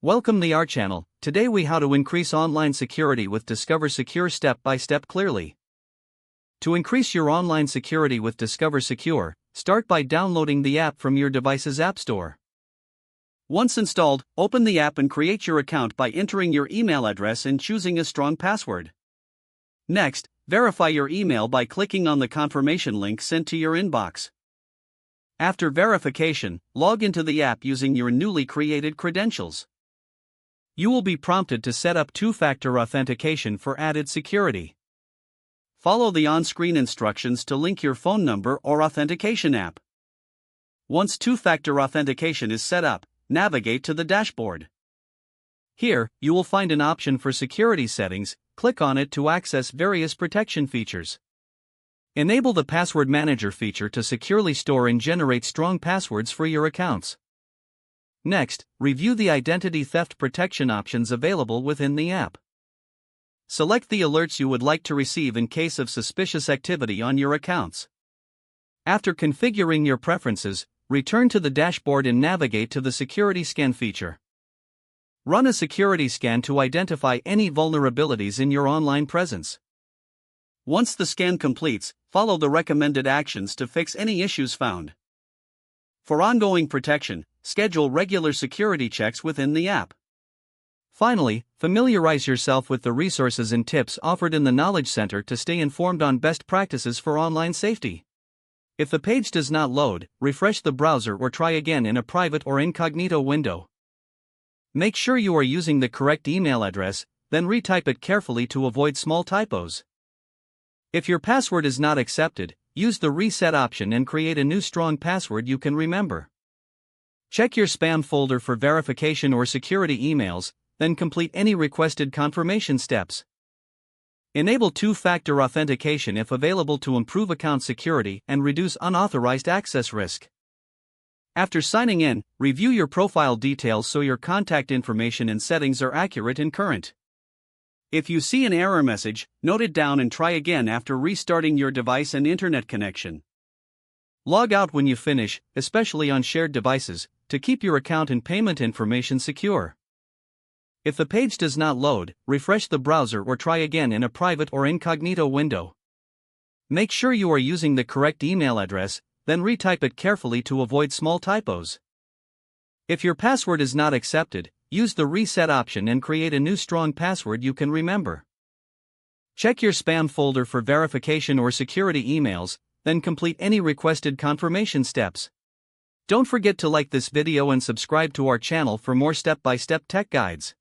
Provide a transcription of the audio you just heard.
Welcome to our channel. Today we how to increase online security with Discover Secure step by step clearly. To increase your online security with Discover Secure, start by downloading the app from your device's app store. Once installed, open the app and create your account by entering your email address and choosing a strong password. Next, verify your email by clicking on the confirmation link sent to your inbox. After verification, log into the app using your newly created credentials. You will be prompted to set up two-factor authentication for added security. Follow the on-screen instructions to link your phone number or authentication app. Once two-factor authentication is set up, navigate to the dashboard. Here, you will find an option for security settings. Click on it to access various protection features. Enable the Password Manager feature to securely store and generate strong passwords for your accounts. Next, review the identity theft protection options available within the app. Select the alerts you would like to receive in case of suspicious activity on your accounts. After configuring your preferences, return to the dashboard and navigate to the Security Scan feature. Run a security scan to identify any vulnerabilities in your online presence. Once the scan completes, follow the recommended actions to fix any issues found. For ongoing protection, schedule regular security checks within the app. Finally, familiarize yourself with the resources and tips offered in the Knowledge Center to stay informed on best practices for online safety. If the page does not load, refresh the browser or try again in a private or incognito window. Make sure you are using the correct email address, then retype it carefully to avoid small typos. If your password is not accepted, use the reset option and create a new strong password you can remember. Check your spam folder for verification or security emails, then complete any requested confirmation steps. Enable two-factor authentication if available to improve account security and reduce unauthorized access risk. After signing in, review your profile details so your contact information and settings are accurate and current. If you see an error message, note it down and try again after restarting your device and internet connection. Log out when you finish, especially on shared devices, to keep your account and payment information secure. If the page does not load, refresh the browser or try again in a private or incognito window. Make sure you are using the correct email address, then retype it carefully to avoid small typos. If your password is not accepted, use the reset option and create a new strong password you can remember. Check your spam folder for verification or security emails, then complete any requested confirmation steps. Don't forget to like this video and subscribe to our channel for more step-by-step tech guides.